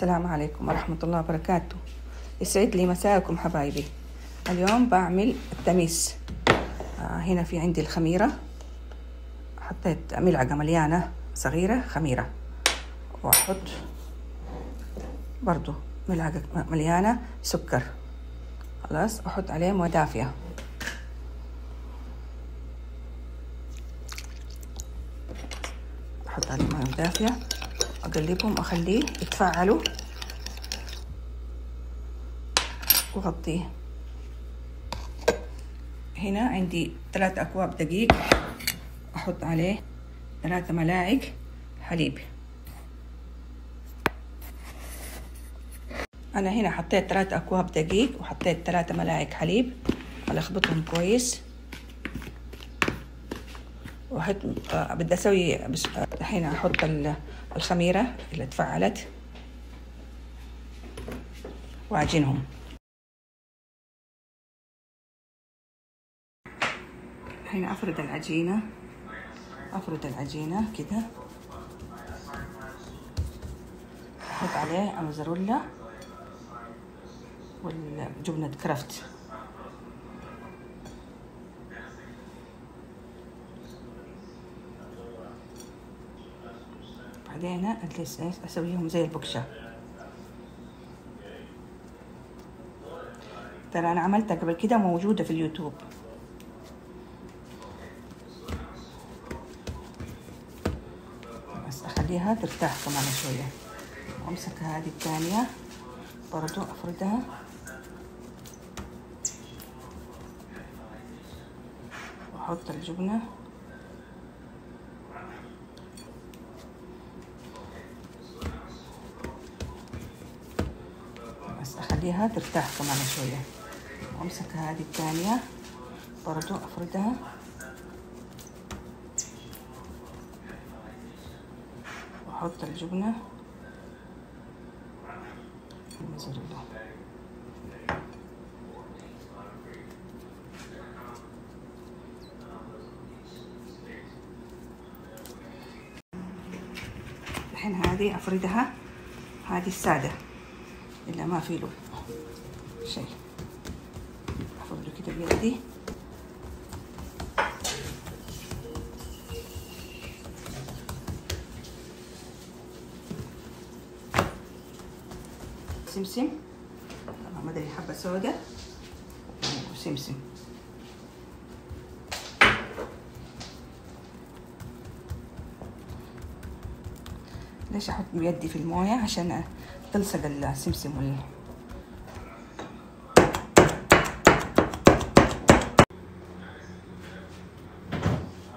السلام عليكم ورحمة الله وبركاته. يسعد لي مساءكم حبايبي. اليوم بعمل التميس. هنا في عندي الخميرة، حطيت ملعقة مليانة صغيرة خميرة، وأحط برضو ملعقة مليانة سكر. خلاص أحط عليه موية دافية. أحط عليه موية دافية، أقلبهم أخليه يتفاعلوا وغطيه. هنا عندي 3 أكواب دقيق، أحط عليه 3 ملاعق حليب. أنا هنا حطيت 3 أكواب دقيق وحطيت 3 ملاعق حليب، ألخبطهم كويس. وأحط بدي أسوي الحين أحط الخميرة اللي تفعلت وأعجنهم. الحين أفرد العجينة كده، أحط عليه الموزاريلا والجبنة كرافت. بعدين أسويهم زي البوكشة. ترى أنا عملتها قبل كده، موجودة في اليوتيوب. بس أخليها ترتاح كمان شوية، وأمسك هذه الثانية برضو أفردها وأحط الجبنة. بس أخليها ترتاح كمان شوية، وأمسك هذه الثانية برضو أفردها وأحط الجبنة الموزاريلا. الحين هذه أفردها، هذه السادة اللي ما في له شيء، أفرده كده بيدي. سمسم، ما ادري، حبة سوداء وسمسم. ليش احط بيدي في المويه؟ عشان تلصق السمسم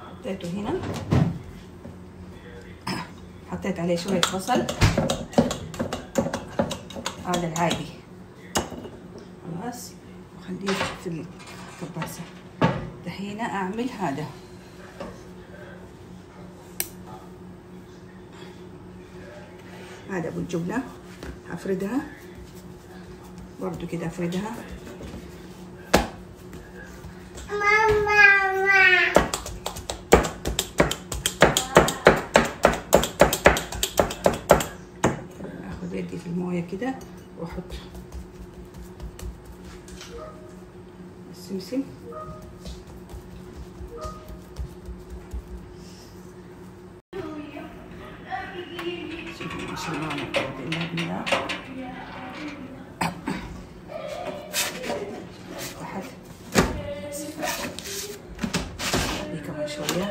حطيته هنا، حطيت عليه شوية بصل، هذا العادي. خلاص وخليه في الكباسة. دحين أعمل هذا. هذا أبو الجبنة، أفردها برضو كده، أفردها أخذ يدي في الموية كده وأحط السمسم. شوفوا ما شاء الله، لا قوة إلا بالله. تحت هذه كمان شوية.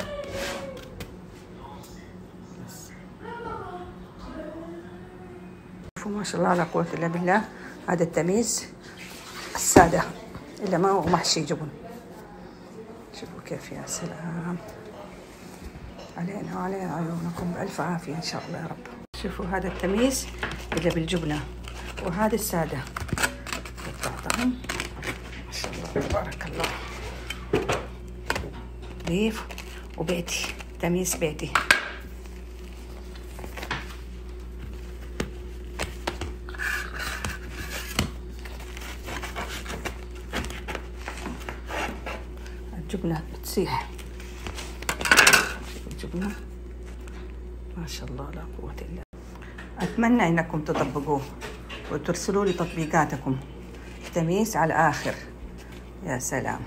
بس شوفوا ما شاء الله، لا قوة إلا بالله. هذا التميس السادة اللي ما هو محشي جبن. شوفوا كيف، يا سلام علينا وعلى عيونكم، بألف عافية إن شاء الله يا رب. شوفوا هذا التميس اللي بالجبنة، وهذا السادة قطعتهم ما شاء الله تبارك الله. بيف وبيتي، تميس بيتي. الجبنة بتسيح، الجبنة ما شاء الله لا قوة إلا. أتمنى إنكم تطبقوه وترسلوا لي تطبيقاتكم. تميس على الآخر، يا سلام.